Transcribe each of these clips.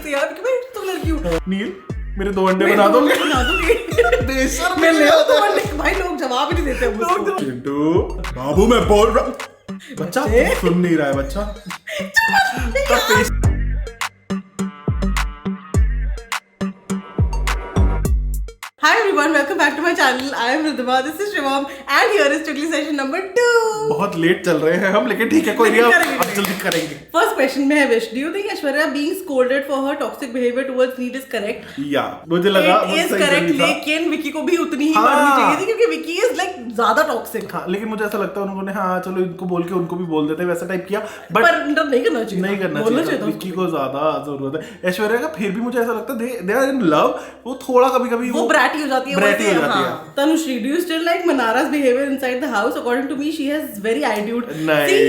देते यार कि मैं तो लड़की हूँ। नील मेरे 2 अंडे बना दोगे? बना दूंगी। बेशर्म मैं ले नहीं आओ आता तो है। अंडे, भाई लोग जवाब ही नहीं देते मुझको। चिंटू बाबू मैं बोल रहा बच्चा सुन नहीं रहा है बच्चा। Hi everyone, welcome back to my channel. I am Ridhima, this is Shivam and here is Chugli session number 2. बहुत लेट चल रहे हैं हम, लेकिन ठीक है कोई नहीं, करेंगे, अब जल्दी करेंगे। First question में है wish, do you think Aishwarya being scolded for her toxic behavior towards Neil is correct? या मुझे लगा It is correct, लेकिन विकी को भी उतनी ही हाँ। मारनी चाहिए थी क्योंकि विकी is like ज्यादा टॉक्सिक। हाँ, लेकिन मुझे ऐसा लगता है उन्होंने हाँ चलो इनको बोल के उनको भी बोल देते वैसा टाइप किया, पर नहीं करना चाहिए, नहीं करना चाहिए। विक्की को ज्यादा जरूरत है। ऐश्वर्या का फिर भी मुझे ऐसा लगता है दे आर इन लव, वो थोड़ा कभी कभी वो ब्रैटी हो जाती है। ब्रैटी हो जाती है। Tanushree, do you still like Manara's behavior inside the house? According to me, she has very attitude. नहीं,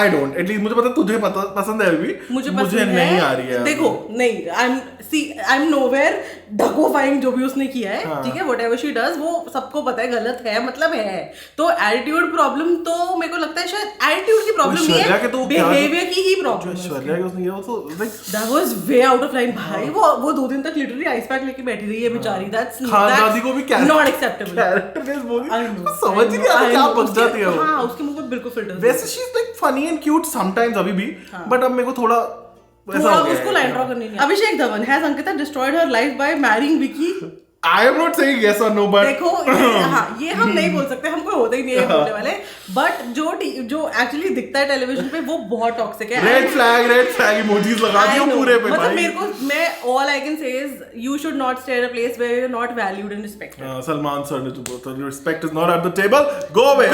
I don't. At least मुझे पता तुझे पसंद है अभी, मुझे नहीं आ रही है। देखो नहीं, I'm nowhere ढकोफाइंग जो भी उसने किया है, ठीक है, whatever she does वो सबको पता है गलत है, मतलब है। तो एटीट्यूड प्रॉब्लम तो मेरे को लगता है शायद एटीट्यूड की प्रॉब्लम नहीं है, बिहेवियर की ही प्रॉब्लम है। ऐश्वर्या के उसने ये तो that was way out of line भाई। वो 2 दिन तक लिटरली आइस पैक लेके बैठी रही है बेचारी। That's दादी को भी not acceptable। कैरेक्टरलेस बोली, समझ ही नहीं आता क्या बक जाती है वो। हाँ, उसके मुंह पे बिल्कुल फिल्टर। वैसे she is like funny and cute sometimes अभी भी, बट अब मेरे को थोड़ा थोड़ा उसको लाइन ड्रॉ करनी नहीं। अभिषेक Dhawan, has Ankita destroyed her life by marrying Vicky? I am not saying yes or no, but देखो ये हम नहीं बोल सकते, हमको होते ही नहीं है बोलने वाले, बट जो एक्चुअली दिखता है टेलीविजन पे वो बहुत टॉक्सिक है। रेड फ्लैग इमोजीज लगा दियो पूरे पे। मतलब मेरे को all I can say is you should not stay at a place where you're not valued and respected। Salman sir ने जो बोला था respect is not at the table, go away।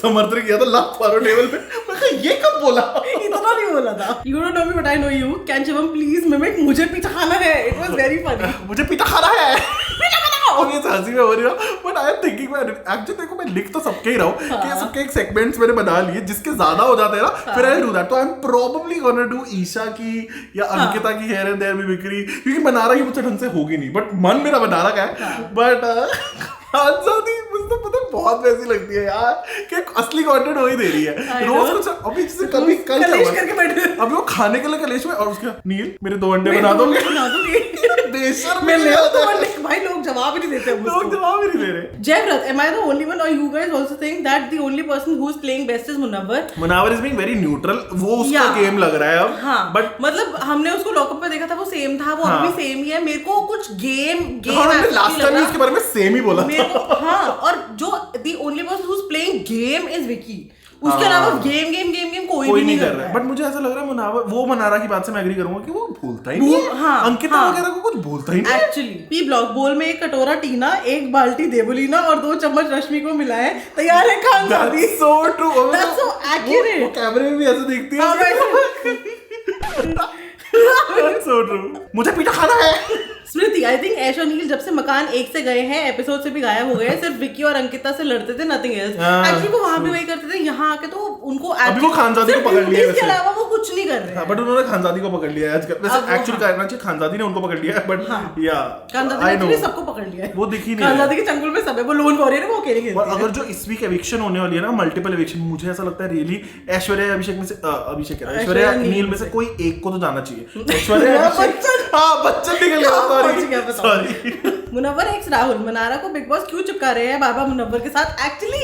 समर्थन किया था लात मारो टेबल पे। मैं ये कब बोला? इतना नहीं बोला था। You don't know me but I know you। Can Shivam please mimic मुझे पीछा खाना है? It was very funny। मुझे पीछा खाना है। और ये हंसी में हो रही हो, बट आई एम थिंकिंग मैं एक्चुअली देखो मैं लिख तो सबके ही रहा हूँ कि सबके एक सेगमेंट्स मैंने बना लिए, जिसके ज्यादा हो जाते हैं ना फिर आई डू दैट। तो I am probably gonna do Esha की या अंकिता की हेयर एंड देयर में बिक्री, क्योंकि मनारा की मुझसे ढंग से होगी नहीं, बट मन मेरा मनारा का है। बट आजादी मुझे तो पता बहुत वैसी लगती है यार कि असली कंटेंट हो ही दे रही है रोज कुछ। अभी जैसे कभी कल अभी वो खाने के लिए कलेश में, और उसके नील मेरे 2 अंडे बना दोगे? बेशर्म मैं ले आओ तो अंडे, भाई लोग जवाब ही नहीं देते मुझको। लोग जवाब ही नहीं दे रहे। Jayavrat, am I the only one or you guys also think that the only person who's playing best is Munawwar? Munawwar is being very neutral, वो उसका गेम लग रहा है अब। हाँ, बट मतलब हमने उसको लॉकअप पे देखा था, वो सेम था, वो अभी सेम ही है। मेरे को कुछ गेम लास्ट टाइम इसके बारे में सेम ही बोला था। हाँ, और जो the only person who's playing game is Vicky। उसके अलावा गेम कोई भी नहीं कर रहा है। बट मुझे ऐसा लग रहा है मुनावर, वो मनारा की बात से मैं एग्री करूंगा कि वो भूलता ही नहीं है। हाँ, अंकिता वगैरह को कुछ भूलता ही नहीं है। एक्चुअली पी ब्लॉक बोल में 1 कटोरा टीना, 1 बाल्टी देवलीना और 2 चम्मच रश्मि को मिलाए, तैयार है खानदादी। So true। That's so accurate। वो कैमरे में भी ऐसे देखती है। So true। मुझे पीठा खाना है। स्मृति, आई थिंक ऐश और नील जब से मकान 1 से गए हैं, एपिसोड से भी गायब हो गए, सिर्फ विक्की और अंकिता से लड़ते थे, नथिंग एल्स। एक्चुअली वो वहां भी वही करते थे, यहाँ आके तो उनको अभी वो खानजादी को पकड़ लिया है, इसके अलावा वो कुछ नहीं कर रहे हैं। बट उन्होंने खानजादी को पकड़ लिया है आजकल। वैसे एक्चुअली करना चाहिए खानजादी ने उनको पकड़ लिया है, बट या खानजादी ने सबको पकड़ लिया है। वो दिखी नहीं, खानजादी के चंगुल में सब है, वो लोन वॉरियर है, वो अकेले खेलती है। और अगर जो इस वीक एविक्शन होने वाली है ना, मल्टीपल एविक्शन, मुझे ऐसा लगता है रियली ऐश्वर्या अभिषेक में से ऐश्वर्या नील में से कोई एक को तो जाना चाहिए। ऐश्वर्या बच्चन निकल गया, सॉरी। मुनव्वर एक्स राहुल, मनारा को बिग बॉस क्यों चिपका रहे हैं बाबा मुनव्वर के साथ? एक्चुअली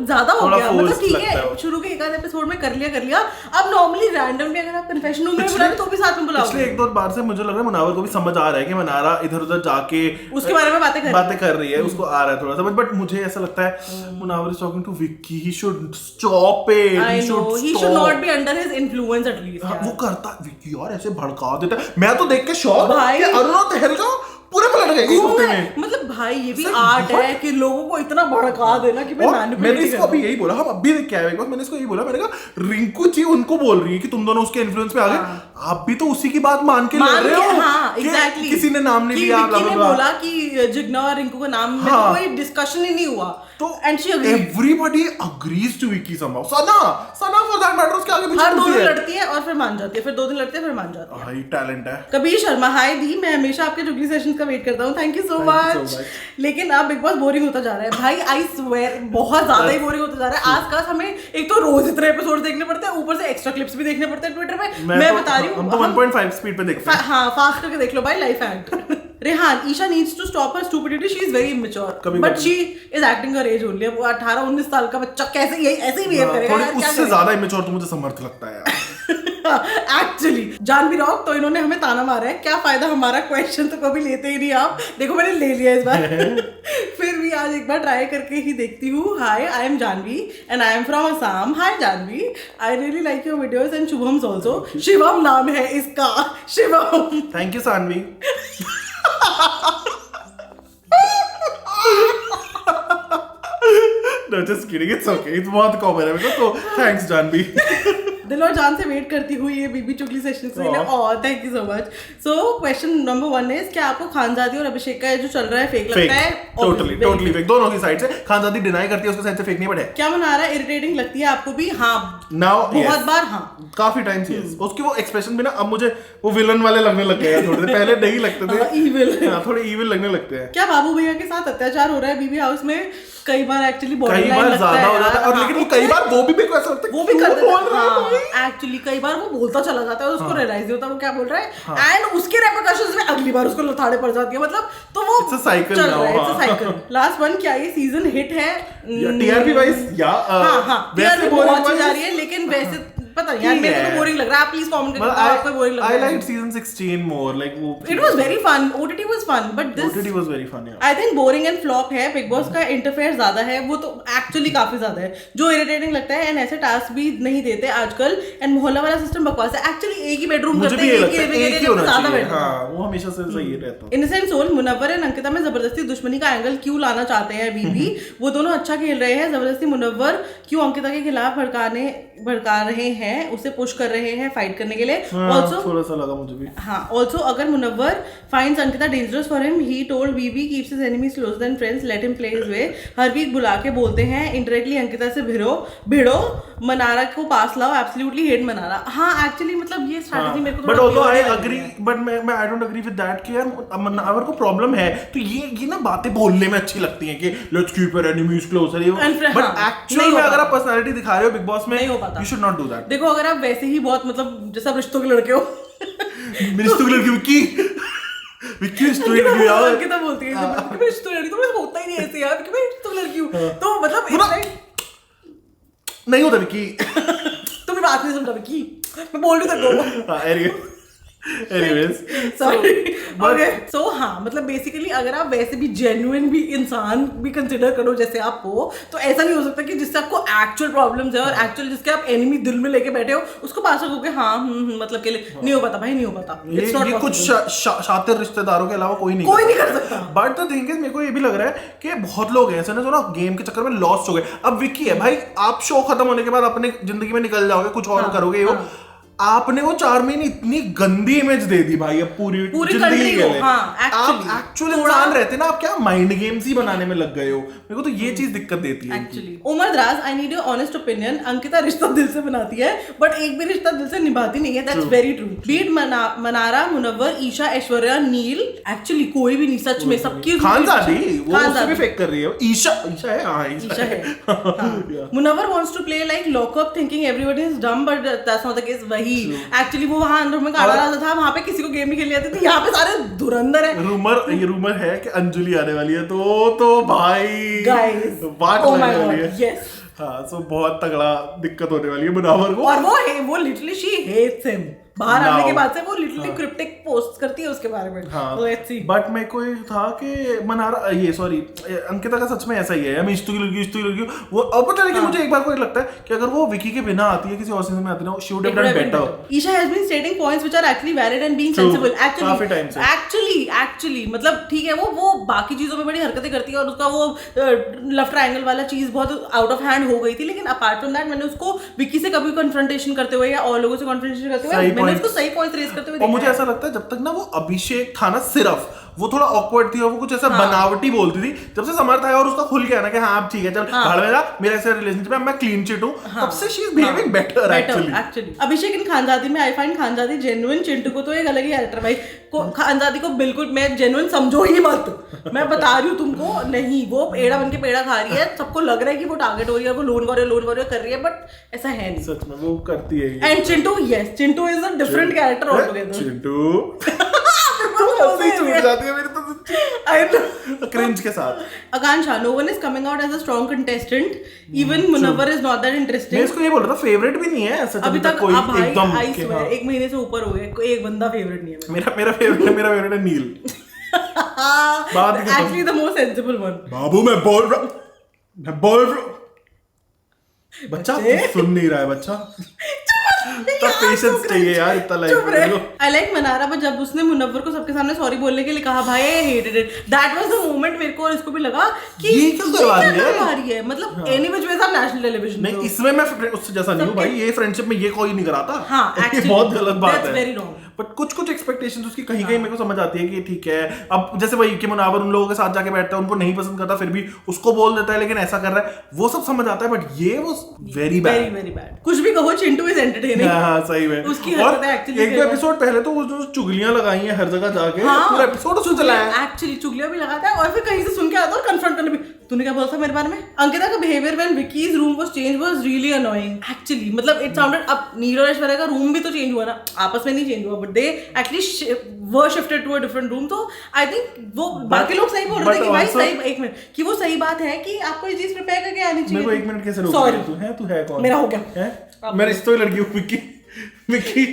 ज्यादा हो गया, मतलब ठीक है शुरू के 1 आध एपिसोड में कर लिया। अब नॉर्मली रैंडमली अगर आप कन्फेशन रूम में बुलाते तो भी साथ में बुलाओ। पिछले 1-2 बार से मुझे लग रहा है मुनावर को भी समझ आ रहा है कि मनारा इधर-उधर जाके उसके बारे में बातें कर रही है, उसको आ रहा है थोड़ा सा, बट मुझे ऐसा लगता है Munawar is talking to Vicky, he should stop it, he should not be under his influence at least. वो करता विक्की यार ऐसे भड़का देता है। मैं तो देख के शॉक भाई, अरुणा तहलका पूरे पलट गए इस हफ्ते में। मतलब भाई ये भी आर्ट है कि लोगों को इतना भड़का देना कि मैं मैंने इसको अभी यही बोला, हम अभी देख के आए, मैंने इसको यही बोला, मैंने कहा रिंकू जी उनको बोल रही है कि तुम दोनों उसके इन्फ्लुएंस पे आ गए, आप भी तो उसी की बात मान के लड़ रहे हो। हाँ, exactly। किसी ने नाम नहीं लिया, विक्की ने बोला कि जिग्ना और रिंकू का नाम में कोई डिस्कशन ही नहीं हुआ, तो and she agreed, everybody agrees to Vicky somehow. Sana for that matter उसके आगे पीछे हर 2 दिन लड़ती है और फिर मान जाती है, फिर 2 दिन लड़ती है फिर मान जाती है। भाई टैलेंट है। कबीर शर्मा, हाय दी, मैं हमेशा आपके जुगली सेशंस का का वेट करता हूँ, thank you so Thank you so much. much। लेकिन अब बिग बॉस बोरिंग होता जा रहा है भाई, आई स्वेयर बहुत ज्यादा ही बोरिंग होता जा रहा है। आजकल हमें एक तो रोज इतने एपिसोड देखने पड़ते हैं, ऊपर से एक्स्ट्रा क्लिप्स भी देखने पड़ते हैं ट्विटर पे। मैं बता रही हूँ, हम तो 1.5 स्पीड पे देखते हैं। हाँ फास्ट करके देख लो भाई, life hack. Rehan, Isha needs to stop her stupidity, she is very immature but she is acting her age only. वो 18-19 साल का बच्चा कैसे यही ऐसे ही बिहेव करेगा यार, क्या उससे ज्यादा इमेच्योर तो मुझे समर्थ लगता है यार। एक्चुअली जानवी रॉक, तो इन्होंने हमें ताना मारा है, क्या फायदा हमारा, क्वेश्चन तो कभी लेते ही नहीं आप। देखो मैंने ले लिया इस बार। फिर भी आज एक बार ट्राई करके ही देखती हूँ। Hi, I am Janvi and I am from Assam. Hi Janvi, I really like your videos and Shubham also. Shivam नाम है इसका, Shivam. Thank you Sanvi. No, just kidding. It's okay. It's बहुत कॉमन है, तो थैंक्स जानवी। दिल और जान से वेट करती हुई ये बीबी चुगली सेशन के लिए, और thank you so much. So question number 1 is, क्या आपको खानजादी और अभिषेक का जो चल रहा है फेक लगता है? टोटली फेक, दोनों की साइड से। खानजादी डिनाई करती है, उसके साइड से फेक नहीं बट है। क्या मना रहा है, इरिटेटिंग लगती है आपको भी? हाँ, नाउ बहुत बार, हाँ काफी टाइम से। उसके वो एक्सप्रेशन भी ना अब मुझे वो विलन वाले लगने लग गए हैं, थोड़े पहले नहीं लगते थे। इविल, थोड़े इविल लगने लगते हैं। क्या बाबू भैया के साथ अत्याचार हो रहा है बीबी हाउस में? कई बार एक्चुअली कई बार ज्यादा हो जाता है, और लेकिन वो कई बार वो भी मेरे को ऐसा लगता है वो भी कर देता है। हाँ, एक्चुअली कई बार वो बोलता चला जाता है, उसको रियलाइज नहीं होता वो क्या बोल रहा है, एंड उसके रेपरकशंस में अगली बार उसको लथाड़े पड़ जाती है। मतलब तो वो It's a cycle चल now, रहा है, हाँ। it's a cycle। Last one, क्या ये सीजन हिट है? टीआरपी वाइज या हाँ टीआरपी बहुत अच्छी जा रही है, लेकिन वैसे पता नहीं यार, मेरे को तो बोरिंग लग रहा है। आप प्लीज कमेंट करके बताओ आपको बोरिंग लग रहा है। I liked season 16 more, like वो It was very fun, OTT was fun, but this OTT was very fun, yeah. I think boring and flop है। बिग बॉस का इंटरफेयर ज्यादा है, वो तो एक्चुअली काफी ज्यादा है, जो इरिटेटिंग लगता है। एंड ऐसे टास्क भी नहीं देते आजकल, एंड मोहल्ला वाला सिस्टम बकवास है। एक्चुअली एक ही बेडरूम मुझे करते भी हैं, ये लगता है एक ही होना ज्यादा चाहिए। बेटर। हाँ, वो हमेशा से सही रहता है। Innocent soul, Munawar and Ankita में जबरदस्ती दुश्मनी का एंगल क्यों लाना चाहते हैं बीबी? वो दोनों अच्छा खेल रहे हैं, जबरदस्ती मुनव्वर क्यों अंकिता के खिलाफ भड़का रहे हैं, उसे पुश कर रहे हैं फाइट करने के लिए। ऑल्सो थोड़ा सा लगा मुझे भी। हाँ, ऑल्सो अगर Munawar finds Ankita dangerous for him, he told BB keeps his enemies closer than friends, let him play his way। Her week बुला के बोलते हैं indirectly अंकिता से भिड़ो, मनारा को पास लाओ, absolutely hate मनारा। हाँ एक्चुअली मतलब ये स्ट्रैटेजी मेरे को but also I agree, but मैं I don't agree with that कि यार मनावर को प्रॉब्लम है, तो ये ना बातें बोलने में अच्छी लगती हैं कि let's keep our enemies closer, but actually में अगर आप पर्सनालिटी दिखा रहे हो बिग बॉस में, you should not do that. देखो अगर आप वैसे ही बहुत मतलब जैसे आप रिश्तों के लड़के हो, रिश्तों की लड़की विक्की रिश्तों की लड़की यार, अंकिता बोलती है कि मैं रिश्तों की लड़की, तो मैं होता ही नहीं ऐसे यार कि मैं रिश्तों की लड़की हूँ, तो मतलब नहीं होता विक्की। तुम्हें बात नहीं समझा विक्की, मैं बोल रही हूँ Anyways, sorry, okay, so हाँ मतलब बेसिकली अगर आप वैसे भी जेन्युइन भी इंसान भी कंसिडर करो जैसे आप हो, तो ऐसा नहीं हो सकता कि जिससे आपको एक्चुअल प्रॉब्लम्स है और एक्चुअल जिसके आप एनिमी दिल में लेके बैठे हो उसको पास रखोगे। हाँ मतलब के लिए नहीं हो पाता भाई, नहीं हो पाता। ये कुछ शातिर रिश्तेदारों के अलावा कोई नहीं कर सकता। बट द थिंग इज, मेरे को ये भी लग रहा है कि बहुत लोग हैं ऐसे ना जो ना गेम के चक्कर में लॉस्ट हो गए। अब विक्की है भाई, आप शो खत्म होने के बाद अपने जिंदगी में निकल जाओगे, कुछ और करोगे। वो आपने वो 4 महीने इतनी गंदी इमेज दे दी भाई अब पूरी जिंदगी के लिए। आप एक्चुअल इंसान रहते ना, आप क्या माइंड गेम्स ही बनाने में लग गए हो। मेरे को तो ये चीज दिक्कत देती है एक्चुअली। उमर दराज, I need your honest opinion. Ankita रिश्ता दिल से बनाती है बट एक भी रिश्ता दिल से निभाती नहीं है, that's very true. Beat Mannara, Munawar, Isha, Aishwarya, Neil, actually कोई भी नहीं सच में, सबकी खानजादी वो उससे भी फेक कर रही है। ईशा है, हां ईशा है। Munawar wants to play like lockup thinking everybody is dumb, but that's not the case. Actually वो वहां अंदर में काला राजा था, वहां पे किसी को गेम नहीं खेलनी आती थी, यहाँ पे सारे धुरंधर है। रूमर है कि अंजलि आने वाली है, तो भाई गाइस बात लगने वाली है। यस हाँ, सो बहुत तगड़ा दिक्कत होने वाली है मुनव्वर को। और वो लिटरली शी हेट्स हिम। बाहर आने के बाद से वो लिटरली क्रिप्टिक पोस्ट करती है उसके बारे में। तो लेट्स सी। बट मेरे को ये था कि मनारा ये सॉरी अंकिता का सच में ऐसा ही है, मैं इश्तू की लड़की वो। अब पता है कि मुझे एक बार को लगता है कि अगर वो विकी के बिना आती है, किसी और सीजन में आती ना, she would have done better. Isha has been stating points which are actually valid and being sensible. काफी टाइम से एक्चुअली मतलब ठीक है, वो बाकी चीजों में बड़ी हरकतें करती है और उसका वो लव ट्रायंगल वाला चीज बहुत आउट ऑफ हैंड हो गई थी, लेकिन अपार्ट फ्रॉम दैट मैंने उसको विकी से कभी कन्फ्रंटेशन करते हुए या और लोगों से कन्फ्रंटेशन करते हुए मैंने उसको सही पॉइंट्स रेज करते हुए देखा। और मुझे ऐसा लगता है जब तक ना वो अभिषेक था ना, सिर्फ वो थोड़ा ऑकवर्ड थी और वो कुछ ऐसा बनावटी बोलती थी। जब से समर्थ आया और उसका खुल गया ना कि हाँ अब ठीक है चल भाड़ में जा, मेरा ऐसा रिलेशनशिप है, मैं क्लीन चिट हूँ, तब से she is behaving better actually. Abhishek इन खानजादी में I find Khanzaadi genuine, Chintu को तो एक अलग ही कैरेक्टर भाई को, खानजादी को बिल्कुल मैं जेन्युइन समझो ही मत, मैं बता रही हूँ तुमको, नहीं वो पेड़ा बन के पेड़ा खा रही है, सबको लग रहा है कि वो टारगेट हो रही है, वो लोन कर रही है, बट ऐसा है नहीं, सच में वो करती है। And Chintu, yes Chintu is a different character all together. Chintu हंसी छूट जाती है मेरी तो क्रिंज के साथ। Akansha, no one is coming out as a strong contestant. Even Munawwar is not that interesting. मैं इसको ये बोल रहा था फेवरेट भी नहीं है ऐसा अभी तक कोई भाई एकदम आई स्वेयर एक महीने से ऊपर हो गए, कोई एक बंदा फेवरेट नहीं है मेरा फेवरेट है Neil. Actually the most sensible one. बाबू मैं बोल रहा बच्चा सुन नहीं रहा है बच्चा, इतना पेशेंस चाहिए यार, इतना like. I like Mannara, but जब उसने मुनव्वर को सबके सामने सॉरी बोलने के लिए कहा भाई I hated it, that was the moment मेरे को और इसको भी लगा कि ये क्या करवा रही है मतलब एनी विच वेज आप नेशनल टेलीविजन नहीं, इसमें मैं उससे जैसा नहीं हूं भाई, ये फ्रेंडशिप में ये कोई नहीं कराता। हां एक्चुअली बहुत गलत बात है, वेरी रॉन्ग। बट कुछ एक्सपेक्टेशंस उसकी कहीं कहीं मेरे को समझ आती है कि ठीक है, अब जैसे वही कि मुनावर उन लोगों के साथ जाके बैठता है, उनको नहीं पसंद करता फिर भी उसको बोल देता है, लेकिन ऐसा कर रहा है वो सब समझ आता है, बट ये वो वेरी बैड। कुछ भी कहो चिंटू इज एंटरटेनिंग। हां सही में उसकी और एक दो एपिसोड पहले तो वो जो चुगलियां लगाई हैं हर जगह जाके, पूरा एपिसोड उसने चलाया एक्चुअली, चुगलियां भी लगाता है और फिर कहीं से सुन के आता है और कन्फ्रंट करने भी, तूने क्या बोला था मेरे बारे में। अंकिता का behaviour when wikis room was change was really annoying actually, मतलब इट साउंडेड, अब नील और ऐश्वर्या का रूम भी तो चेंज हुआ ना, आपस में नहीं चेंज हुआ, but they actually were shifted to a different room. तो आई थिंक वो बाकी लोग सही बोल रहे थे कि भाई सही, एक मिनट, कि वो सही बात है कि आपको ये चीज प्रिपेयर करके आनी चाहिए। मेरे को एक मिनट कैसे रोक सॉरी तू है कौन? मेरा हो गया है, मैं रिश्तों की लड़की हूँ विक्की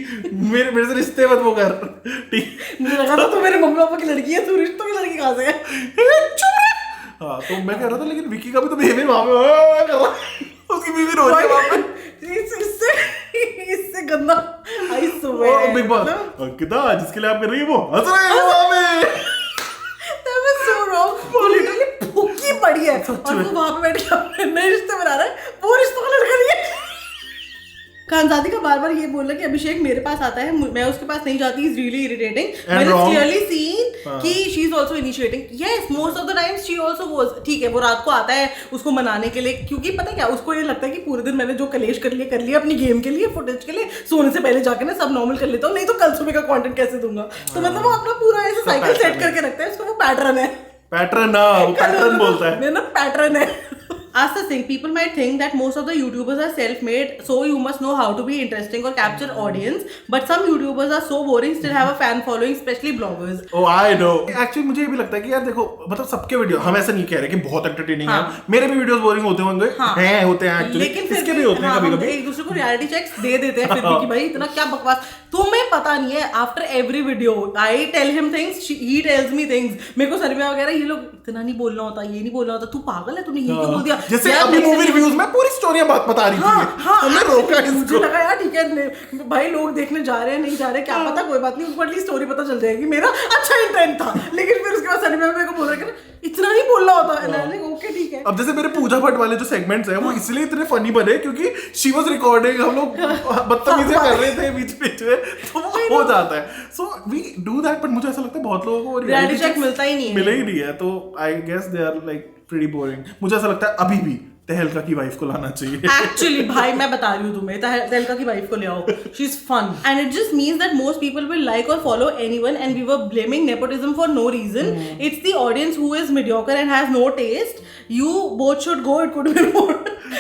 मेरे से रिश्ते मत वो कर, ठीक। मुझे लगा था तू मेरे मम्मी पापा की लड़की है, तू रिश्तों की लड़की कहाँ से है? हाँ तो मैं कह रहा था लेकिन विक्की का भी तो बिहेवियर वहां पे कर रहा है, उसकी बीवी रो रही है वहां पे, इससे गंदा आई सुबह बिग बॉस अंकिता जिसके लिए आप कर रही है वो हंस रहे हैं वहां पे, that was so wrong, वो लिटरली भूखी पड़ी है और वो वहां पे बैठ के अपने नए रिश्ते बना रहा है, वो रिश्तों का लड़का नहीं है। खानजादी का बार बार ये बोल रहा है कि अभिषेक मेरे पास आता है, मैं उसके पास नहीं जाती, इज रियली इरिटेटिंग, मैंने क्लियरली सीन कि she is also initiating, yes most of the times she also was, ठीक है वो रात को आता है उसको मनाने के लिए, क्योंकि पता है क्या उसको ये लगता है कि पूरे दिन मैंने जो कलेश कर लिया अपनी गेम के लिए, फुटेज के लिए, सोने से पहले जाके ना सब नॉर्मल कर लेता हूँ, नहीं तो कल सुबह का कंटेंट कैसे दूंगा। तो मतलब वो अपना पूरा ऐसे साइकिल सेट करके रखता है, उसको वो पैटर्न है, पैटर्न बोलता है ना, पैटर्न है। Ask the thing, people might think that most of the YouTubers are self-made, so you must know how to be interesting or capture audience. But some YouTubers are so boring, still have a fan following, especially bloggers. Oh, I know. Actually मुझे ये भी लगता है कि यार देखो, मतलब सबके वीडियो, हम ऐसा नहीं कह रहे कि बहुत एंटरटेनिंग है, मेरे भी वीडियोस बोरिंग होते होंगे, होते हैं एक्चुअली, लेकिन इसके भी होते हैं कभी-कभी, एक दूसरे को रियलिटी चेक्स दे देते हैं फिर भी कि भाई इतना क्या बकवास, तुम्हें पता नहीं है। After every video I tell him things, he tells me things, मेरे को शर्मिया वगैरह ये लोग इतना नहीं बोलना होता, ये नहीं बोलना होता, तू पागल है, तूने ये क्यों बोल दिया, जैसे अभी मूवी रिव्यूज में पूरी स्टोरियां बात बता रही थी, हमने रोका इसको, मुझे लगा यार ठीक है भाई लोग देखने जा रहे हैं नहीं जा रहे क्या पता, कोई बात नहीं, उनको एटलीस्ट स्टोरी पता चल जाएगी, मेरा अच्छा इंटेंट था, लेकिन फिर उसके बाद शर्मिया मेरे को बोल रहा है इतना नहीं बोलना होता है, ओके ठीक है। अब जैसे मेरे पूजा भट्ट वाले जो सेगमेंट्स हैं वो इसलिए इतने फनी बने क्योंकि शी वाज रिकॉर्डिंग, हम लोग बदतमीजियां कर रहे थे बीच में, तो हो जाता है, so we do that, but मुझे ऐसा लगता है बहुत लोगों को रियलिटी चेक मिलता ही नहीं है, तो I guess they are like pretty boring. मुझे ऐसा लगता है अभी भी तहलका की वाइफ को लाना चाहिए। एक्चुअली भाई मैं बता रही हूँ तुम्हें, तहलका की वाइफ को ले आओ, she is fun and it just means that most people will like और follow anyone and we were blaming nepotism for no reason, it's the audience who is mediocre and has no taste, you both should go, it could be more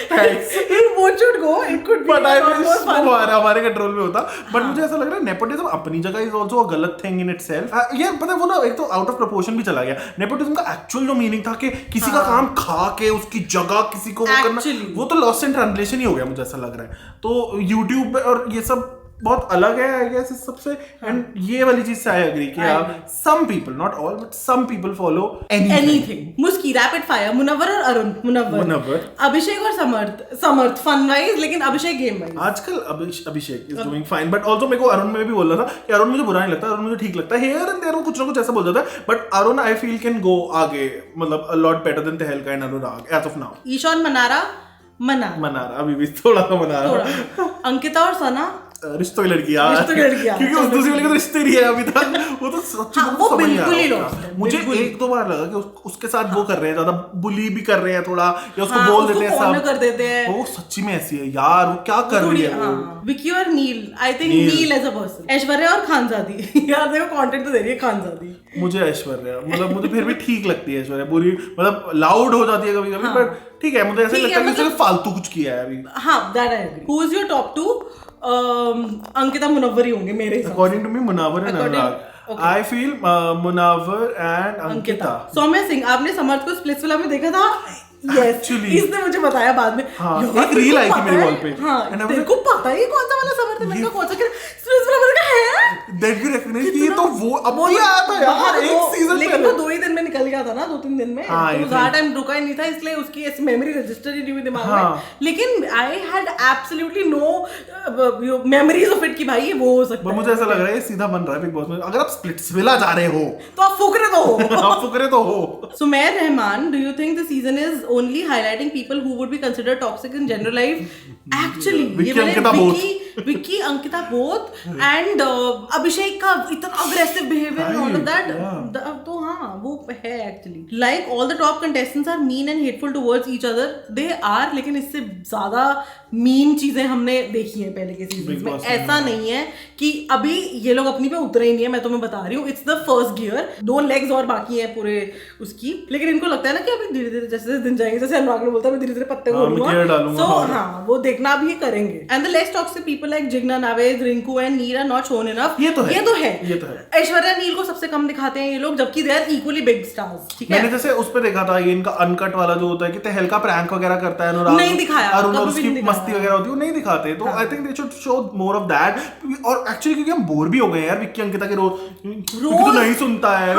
thanks, you both should go, it could be but I wish हमारे control में होता, but मुझे ऐसा लग रहा है nepotism अपनी जगह इज आल्सो अ गलत थिंग इन इटसेल्फ। ये पता है वो ना एक तो आउट ऑफ प्रोपोर्शन भी चला गया, नेपोटिज्म का एक्चुअल जो मीनिंग था कि किसी का काम खा के उसकी जगह किसी को वो करना, वो तो लॉस्ट इन ट्रांसलेशन ही हो गया, मुझे ऐसा लग रहा है। तो यूट्यूब और ये सब बहुत अलग है आई गेस इस सबसे, एंड ये वाली चीज से आई एग्री कि यार some people, not all but some people follow anything. मुस्की रैपिड फायर, मुनव्वर और अरुण, मुनव्वर अभिषेक और समर्थ फन वाइज, लेकिन अभिषेक गेम वाइज आजकल Abhishek is doing fine, but also मेरे को अरुण में भी बोल रहा था कि अरुण मुझे बुरा नहीं लगता, अरुण मुझे ठीक लगता है, हियर एंड देयर वो कुछ ना कुछ ऐसा बोल जाता है, but Arun I feel can go आगे, मतलब a lot better than Tehelka and Anurag as of now. Ishaan Mannara अभी भी थोड़ा सा मनारा, अंकिता और सना रिश्तों की लड़की यार, क्योंकि उस दूसरी वाली का तो रिश्ते नहीं है अभी तक, वो तो सच्ची वो बिल्कुल ही लॉस्ट है। मुझे एक दो बार लगा कि उसके साथ वो कर रहे हैं, ज्यादा बुली भी कर रहे हैं थोड़ा, या उसको बोल देते हैं सब कर देते हैं। वो सच्ची में ऐसी है यार, वो क्या कर रही है वो। विकी और Neil, I think Neil as a person, Aishwarya और खानजादी यार देखो कंटेंट तो दे रही है खानजादी। मुझे ऐश्वर्या मतलब मुझे फिर भी ठीक लगती है ऐश्वर्या, बुरी मतलब लाउड हो जाती है कभी कभी, बट ठीक है, मुझे ऐसा लगता है कि उसने फालतू कुछ किया है अभी। हाँ, that I agree. Who is your top 2? Ankita Munawar ही होंगे मेरे हिसाब से। According to me Munawar and Anurag. I feel Munawar and Ankita. Saumya Singh, आपने समर्थ को स्प्लिट्स विला में देखा था? Yes, इसने मुझे बताया बाद में। हाँ, एक रील आई थी मेरे वॉल पे। हाँ, तेरे को पता है कौन सा वाला समर्थ है? मैंने कहा कौन सा? स्प्लिट्स विला मैंने कहा है। That we recognize कि ये तो वो अब ही आया था यार, एक सीजन पहले। लेकिन वो 2 ही दिन में निकल गया था ना, 2-3 दिन में। तो ज़्यादा टाइम रुका ही नहीं था, इसलिए उसकी ऐसी मेमोरी रजिस्टर ही नहीं हुई दिमाग में। लेकिन I had absolutely no memories of it कि भाई ये वो हो सकता है। मुझे ऐसा लग रहा है ये सीधा बन रहा है बिग बॉस में। अगर आप स्प्लिट्स विला जा रहे हो तो आप फुकरे तो हो। आप फुकरे तो हो। Sumair Rahman, do you think the season is only highlighting people who would be considered toxic in general life? Actually, Vicky, Ankita both, and Abhishek का इतना aggressive behavior and all of that, तो हाँ वो है actually. Like all the top contestants are mean and hateful towards each other. They are, लेकिन इससे ज़्यादा mean चीजें हमने देखी हैं पहले के सीजन में। ऐसा नहीं है कि अभी ये लोग अपनी पे उतरे ही नहीं है, मैं तुम्हें बता रही हूँ। It's the first gear, 2 legs और बाकी है पूरे उसकी, लेकिन इनको लगता है ना कि अभी धीरे धीरे जैसे दिन जाएंगे, जैसे अनुराग ने बोलता है मैं धीरे धीरे पत्ते खोलूंगा, so हाँ वो देखना भी ये करेंगे। And the less toxic people like Jigna, Naveed, Rinku and Neer are not shown enough. ये तो है। ऐश्वर्या नील को सबसे कम दिखाते हैं ये लोग, जबकि they are equally big stars। ठीक है, मैंने जैसे उस पे देखा था ये इनका अनकट वाला जो होता है कि तहल का प्रैंक वगैरह करता है अनुराग, नहीं दिखाया, और उसकी मस्ती वगैरह होती है वो नहीं दिखाते, तो I think they should show more of that. और एक्चुअली क्योंकि हम बोर भी हो गए यार विक्की अंकिता के रोज तो नहीं सुनता है।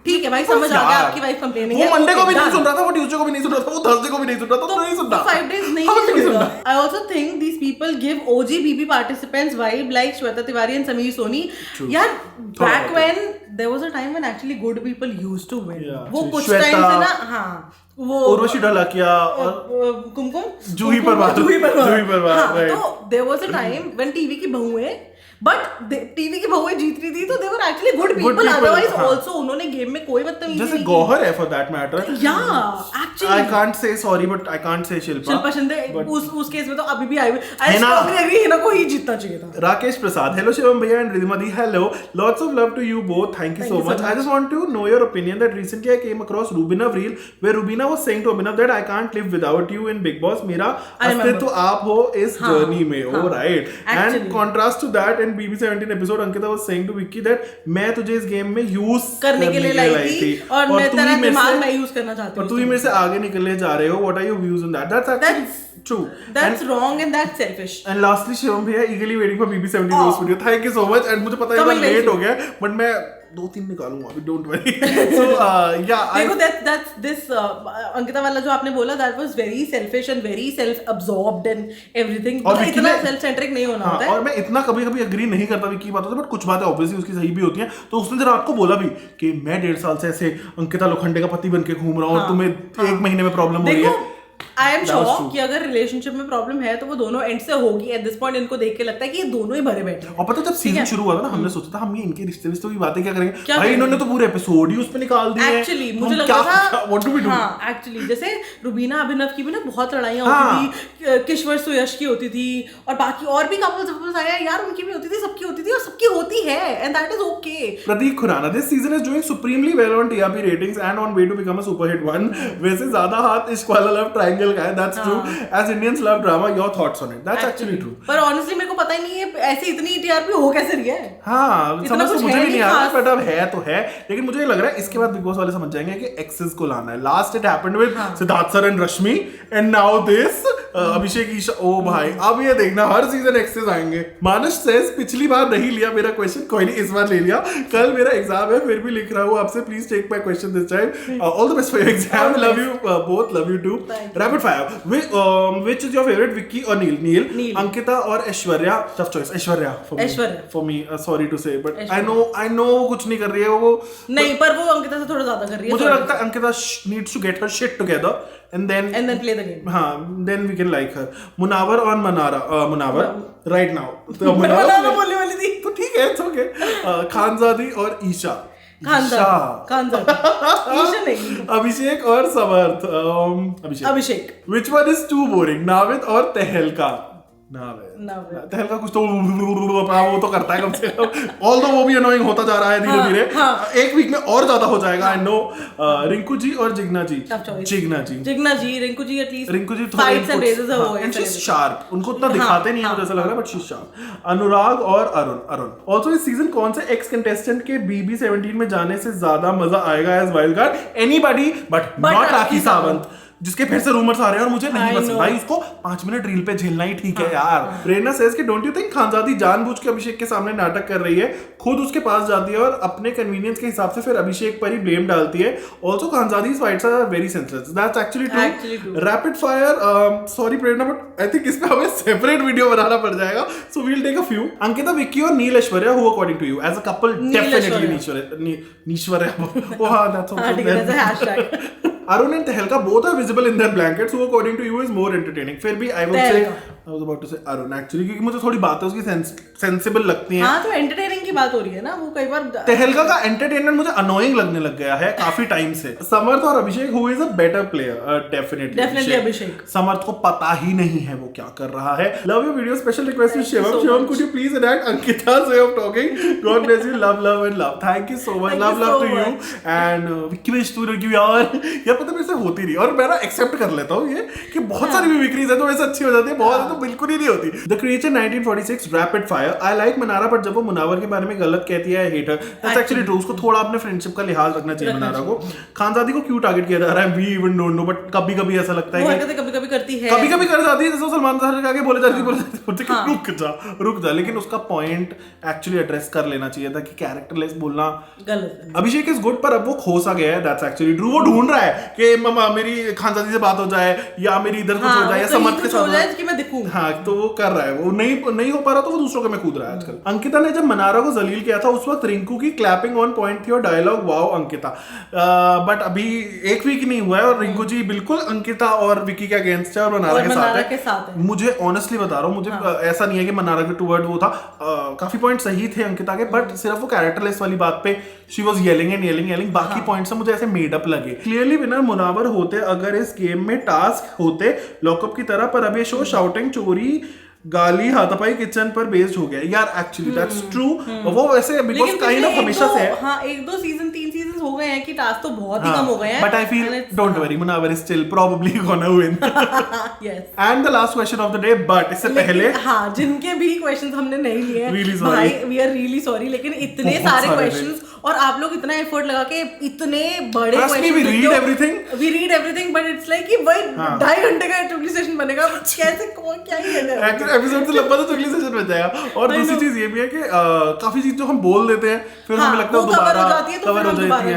ठीक है भाई, समझ आ गया आपकी वाइफ कंप्लेनिंग है। वो मंडे को भी नहीं सुन रहा था, वो ट्यूसडे को भी नहीं सुन रहा था, वो थर्सडे को भी नहीं सुन रहा था, तो नहीं सुनता। 5 days नहीं सुनता। I also think these people give OG BB participants vibe like Shweta Tiwari and Sameer Soni. यार back when there was a time when actually good people used to win. वो कुछ टाइम से ना, हाँ वो उर्वशी ढलाकिया और कुमकुम जूही परमार, तो there was a time when TV की बहुएं, बट टीवी की बहुएं जीत रही थी, तो they were actually good people. Otherwise also उन्होंने गेम में कोई बदतमीजी नहीं की। जैसे गौहर है for that matter. Yeah, actually. I can't say sorry, but I can't say Shilpa Shinde, उस केस में तो अभी भी I strongly agree हिना को ही जीतना चाहिए था। राकेश प्रसाद, hello शिवम भैया and Ridhima the, hello, lots of love to you both, thank you so much. I just want to know your opinion that recently I came across Rubina reel where Rubina was saying to Abhinav that I can't live without you in Big Boss. मेरा अस्तित्व आप हो इस journey में, हो right? And contrast to that in BB17 episode, Ankita was saying to Vicky that मैं तुझे इस गेम में यूज करने के लिए लाई थी और मैं तेरा दिमाग मैं यूज करना चाहती हूँ, और तू ही मेरे से आगे निकलने जा रहे हो। What are your views on that? That's actually true. That's wrong and that's selfish. And lastly, Shivam भैया eagerly waiting for BB17 roast video. Thank you so much. And मुझे पता है लेट हो गया, but मैं 2-3 निकालूंगा अभी, डोंट वरी। सो या देखो दैट्स दिस अंकिता वाला जो आपने बोला, that was very selfish and very self absorbed and everything. और इतना सेल्फ सेंट्रिक नहीं होना होता है। और मैं इतना कभी-कभी एग्री नहीं करता भी की बात होती है, बट कुछ बातें ऑब्वियसली उसकी सही भी होती हैं। तो उसने जरा आपको बोला भी कि मैं 1.5 साल से ऐसे अंकिता लोखंडे का पति बनके घूम रहा हूं और तुम्हें 1 महीने में प्रॉब्लम हो रही है। आई एम श्योर कि अगर रिलेशनशिप में प्रॉब्लम है तो वो दोनों एंड से होगी। एट दिस पॉइंट इनको देख के लगता है कि ये दोनों ही भरे बैठे हैं। और पता जब सीजन शुरू हुआ था ना, हमने सोचा था हम ये इनके रिश्ते की बातें क्या करेंगे, भाई इन्होंने तो पूरे एपिसोड ही उस पे निकाल दिए। एक्चुअली मुझे लगा था व्हाट डू वी डू। हां एक्चुअली जैसे रुबीना अभिनव की भी ना बहुत लड़ाइयां होती थी, किश्वर सुयश की होती थी और बाकी और भी कपल्स आया यार, उनकी भी होती थी, सबकी होती थी और सबकी होती है, and that is okay. Prateek Khurana, this season is doing supremely well on TRP ratings and on way to become a super hit one. वैसे ज्यादा हाथ इश्क वाला लव ट्रायंगल का है, that's true. As Indians love drama, your thoughts on it? That's actually true. पर honestly मेरे को पता ही नहीं है ऐसे इतनी टीआरपी हो कैसे रही है। हाँ समझ तो मुझे भी नहीं आ रहा, बट अब है तो है। लेकिन मुझे लग रहा है इसके बाद बिग बॉस वाले समझ जाएंगे कि एक्सेस को लाना है। Last it happened with Siddharth sir and Rashmi, and now this Abhishek Esha. ओ भाई अब ये देखना हर सीजन एक्सेस आएंगे। मानस सेज पिछली बार नहीं लिया मेरा क्वेश्चन, कोई नहीं इस बार ले लिया। कल मेरा एग्जाम है फिर भी लिख रहा हूँ आपसे, please take my question this time. All the best for your exam, love you both, love you too. Rapid fire, which is your favorite, Vicky or Neil? Neil. Ankita or Aishwarya? Tough choice. Aishwarya for me. For me, sorry to say, but I know कुछ नहीं कर रही है वो। नहीं, पर वो अंकिता से थोड़ा ज्यादा कर रही है। मुझे लगता है Ankita needs to get her shit together and then play the game. हाँ, then we can like her. Munawar और मुनावर right now. तो मुनावर बोलने वाली थी. तो ठीक है, it's okay. खानजादी और ईशा. खानजादी. ईशा नहीं. अभिषेक और समर्थ. अभिषेक. Which one is too boring? Navid और तहलका. तहलका कुछ तो वो तो करता है कम से कम, ऑल्दो वो भी अनोइंग होता जा रहा है धीरे धीरे. एक वीक में और ज्यादा हो जाएगा. I know. रिंकू जी और Jigna ji. Rinku ji at least Rinku ji fights and rages है वो. And she is sharp. उनको उतना दिखाते नहीं है मुझे ऐसा लग रहा है, बट शी इज शार्प. अनुराग और अरुण. ऑल्सो इस सीजन कौन से एक्स कंटेस्टेंट के BB17 में जाने से ज्यादा मजा आएगा as wild card? Anybody but not Rakhi Sawant, जिसके फिर से रूमर्स आ रहे हैं और मुझे नहीं पसंद भाई. उसको 5 मिनट रील पे झेलना ही ठीक है यार. प्रेरणा सेज कि डोंट यू थिंक खानजादी जानबूझ के अभिषेक के सामने नाटक कर रही है, खुद उसके पास जाती है और अपने कन्वीनियंस के हिसाब से फिर अभिषेक पर ही ब्लेम डालती है. Also Khanzaadi's fights are very senseless. That's actually true. Rapid fire. Sorry Prerna, but I think इस पे हमें सेपरेट वीडियो बनाना पड़ जाएगा, so we will take a few. Ankita, Vicky और Neil Aishwarya, who according to you as a couple definitely Neishwarya. Oh हां, that's hashtag. Arun and Tehelka both are visible in their blankets, who according to you is more entertaining. फिर भी I would say, I was about to say Arun actually, क्योंकि मुझे थोड़ी बातें उसकी sensible लगती हैं. हाँ, तो एंटरटेनिंग की बात हो रही है ना, वो कई बार. तेहलका का एंटरटेनमेंट मुझे अनोइंग लगने लग गया है काफी टाइम से. समर्थ और Abhishek, who is a better player? Definitely Abhishek. Samarth को पता ही नहीं है वो क्या कर रहा है. Love your video. Special request to Shivam, could you please enact Ankita's way of talking? God bless you. Love and love. Thank you so much. Love to you. And Vicky में स्टूडियो की यार पता मेरे से होती नहीं, और मैं ना एक्सेप्ट कर लेता हूँ ये कि बहुत सारी भी विक्रीज है तो वैसे अच्छी हो जाती है, बहुत तो बिल्कुल ही नहीं होती. The creature 1946 rapid fire. I like Mannara, but जब वो मुनावर के बारे में गलत कहती है, hate her. That's actually true. उसको थोड़ा अपने फ्रेंडशिप का लिहाज रखना चाहिए मनारा को. खानजादी को क्यों टारगेट किया जा रहा है? We even don't know, but कभी-कभी ऐसा लगता है कि कभी-कभी करती है, कभी-कभी कर जाती है. जैसे सलमान खान के आगे बोले जाती है रुक जा, लेकिन उसका पॉइंट एक्चुअली एड्रेस कर लेना चाहिए था कि कैरेक्टरलेस बोलना गलत है. अभिषेक इज गुड, पर अब वो खोसा गया है. That's actually true. वो ढूंढ रहा है कि मम्मा मेरी खानजादी से बात हो जाए, या मेरी इधर कुछ हो जाए, या समर्थ के साथ हो जाए कि मैं दिखूं. हाँ, तो वो कर रहा है. वो नहीं हो पा रहा तो वो दूसरों के में कूद रहा है आजकल. अंकिता ने जब मनारा को जलील किया था उस वक्त रिंकू की क्लैपिंग ऑन पॉइंट थी और डायलॉग वाओ अंकिता. बट अभी एक वीक नहीं हुआ है और रिंकू जी बिल्कुल अंकिता और विकी के अगेंस्ट है और मनारा के साथ है. मुझे ऑनेस्टली बता रहा हूँ, मुझे ऐसा नहीं है कि मनारा के टूवर्ड वो था. काफी पॉइंट सही थे अंकिता के, बट सिर्फ वो कैरेक्टरलेस वाली बात पे शी वाज येलिंग. बाकी पॉइंट्स मुझे ऐसे मेड अप लगे. क्लियरली विनर मुनावर होते अगर इस गेम में टास्क होते लॉकअप की तरह, पर अब ये शो शाउटिंग, चोरी, गाली, हाथापाई, किचन पर बेस्ड हो गया यार. Actually that's true. वो वैसे बिग बॉस काइंड ऑफ हमेशा से है. हां, 1-2 सीजन 3 सीजन हो गए हैं कि टास्क तो बहुत ही कम हो गए हैं, but I feel don't worry, Munawar is still probably gonna win. Yes. And the last question of the day, but इससे पहले हां, जिनके भी क्वेश्चंस हमने नहीं लिए हैं भाई, वी आर रियली सॉरी, लेकिन इतने सारे क्वेश्चंस और आप लोग इतना एफर्ट लगा के इतने बड़े question we read everything, but it's like कि भाई 2.5 घंटे का चुगली सेशन बनेगा. कैसे क्या ही है, एपिसोड से लंबा तो चुगली सेशन बन जाएगा. और दूसरी चीज ये भी है कि काफी चीज जो हम बोल देते हैं फिर हमें लगता है दोबारा कवर हो जाती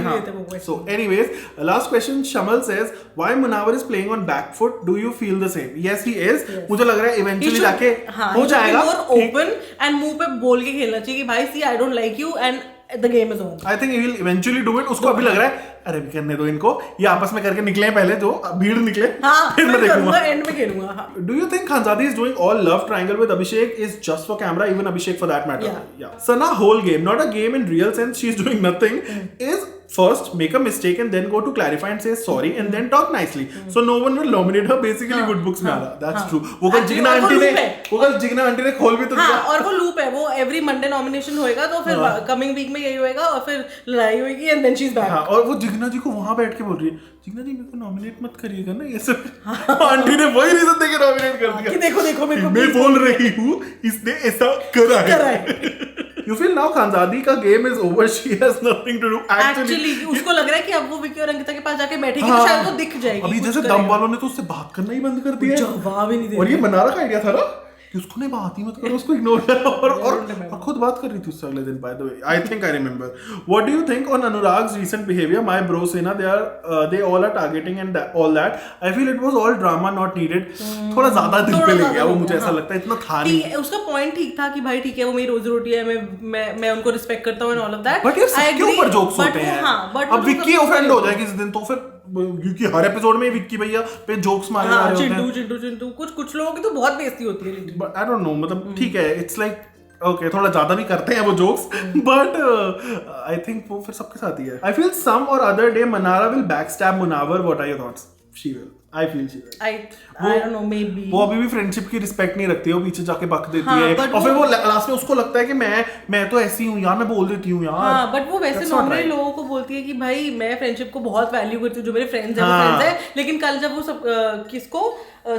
है. So anyways, last question. Shamal says why Munawar is playing on back foot. Do you feel the same? Yes he is. मुझे लग रहा है इवेंचुअली जाके हो जाएगा. ओपन एंड मुंह पे बोल के खेलना चाहिए कि भाई see I don't like you and the game is on. I think he will eventually do it. उसको अभी लग रहा है अरे भी करने दो इनको, ये आपस में करके निकले पहले, जो भीड़ निकले, फिर मैं देखूंगा, एंड में खेलूंगा. Do you think Khanzadi is doing all love triangle with Abhishek is just for camera? Even Abhishek for that matter. Yeah. Sana whole game, not a game in real sense. She's doing nothing. Is first make a mistake and then go to clarify and say sorry and then talk nicely. So no one will nominate her. Basically good books में आ रहा. That's true. वो कल Jigna aunty ने खोल भी तो दिया. और वो लूप है, वो every Monday nomination होएगा तो फिर coming week में यही होएगा और फिर लड़ाई होएगी and then she's back. हाँ, और वो जिग्ना जी को वहाँ बैठ के बोल रही है, जिग्ना जी मेरे को नॉमिनेट मत करिएगा ना, ये सब. आंटी ने वही रीजन देके नॉमिनेट कर दिया कि देखो मेरे को मैं बोल रही हूँ इसने ऐसा करा है. You feel now Khanzadi का game is over. She has nothing to do. Actually उसको लग रहा है कि अब वो विक्की और अंकिता के पास जाके बैठेगी तो शायद वो दिख जाएगी. अभी जैसे दम वालों ने तो उससे बात करना ही बंद कर दिया, जवाब ही नहीं दे. और ये मनारा का आइडिया था ना कि उसको नहीं बात ही मत करो, उसको इग्नोर करो, और खुद बात कर रही थी उससे अगले दिन. By the way, I think I remember. What do you think on Anurag's recent behaviour? My bro सेना they all are targeting and all that. I feel it was all drama not needed. थोड़ा ज्यादा दिल पे ले गया वो, मुझे ऐसा लगता है. इतना था नहीं. उसका पॉइंट ठीक था कि भाई ठीक है वो मेरी रोजी रोटी है, मैं उनको रिस्पेक्ट करता हूं and all of that. But ये सबके ऊपर जोक्स होते हैं. अब विक्की ऑफेंड हो जाए किसी दिन तो फिर क्योंकि हर एपिसोड में विक्की भैया पे जोक्स मारे जा रहे होते हैं। चिंटू कुछ लोगों की तो बहुत बेइज्जती होती है लेकिन आई डोंट नो, मतलब ठीक है, इट्स लाइक ओके थोड़ा ज्यादा भी करते हैं वो जोक्स, बट आई थिंक वो फिर सबके साथ ही है। आई feel some or other day Mannara will backstab Munawar, what are your thoughts? She will, I feel she will. I don't know, maybe वो अभी भी फ्रेंडशिप की रिस्पेक्ट नहीं रखती है, वो पीछे जाके बक देती हाँ, है but और फिर वो लास्ट में उसको लगता है कि मैं तो ऐसी हूँ यार, मैं बोल देती हूँ यार। हाँ, बट वो वैसे That's not नॉर्मली right. लोगों को बोलती है कि भाई मैं फ्रेंडशिप को बहुत वैल्यू करती हूँ, जो मेरे फ्रेंड्स हैं वो हाँ. फ्रेंड्स हैं, लेकिन कल जब वो सब किसको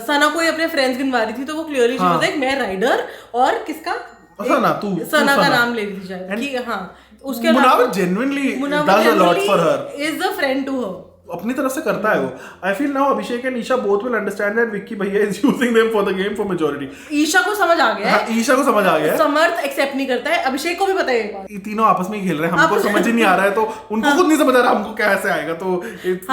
सना को ही अपने फ्रेंड्स गिनवा रही थी तो वो क्लियरली शी वाज लाइक मैं राइडर और किसका सना का नाम ले रही थी शायद कि हाँ उसके अलावा Munawar genuinely does a lot for her. is a friend to her. अपनी तरफ से करता है वो। I feel now Abhishek and Esha both will understand that Vicky भैया is using them for the game for majority. Esha को समझ आ गया है, ईशा को समझ आ गया है, समर्थ एक्सेप्ट नहीं करता है, अभिषेक को भी पता है ये बात। ये तीनों आपस में ही खेल रहे हैं, हमको समझ ही नहीं आ रहा है, तो उनको खुद नहीं समझ आ रहा हमको कैसे आएगा, तो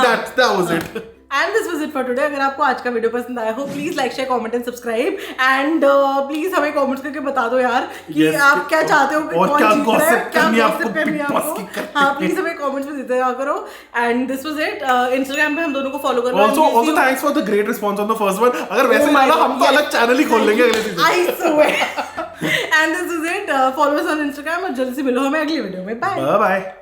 that was it. And this was it for today. अगर आपको आज का वीडियो पसंद आया हो please like share comment and subscribe and please हमें कमेंट्स करके बता दो यार कि Yes, आप क्या चाहते हो, और कौन क्या जीत रहा है, gossip क्या करनी है gossip आपको, करनी है Big Boss आपको। की करनी हाँ है। प्लीज हमें कमेंट्स में देते रहा करो and this was it. Instagram पे हम दोनों को फॉलो करो। Also thanks for the great response on the first one. अगर वैसे my माना God, हम तो अलग चैनल ही खोल लेंगे अगले season. I swear. And this is it. Follow us on Instagram और जल्दी से मिलो हमें अगली वीडियो में। Bye bye bye.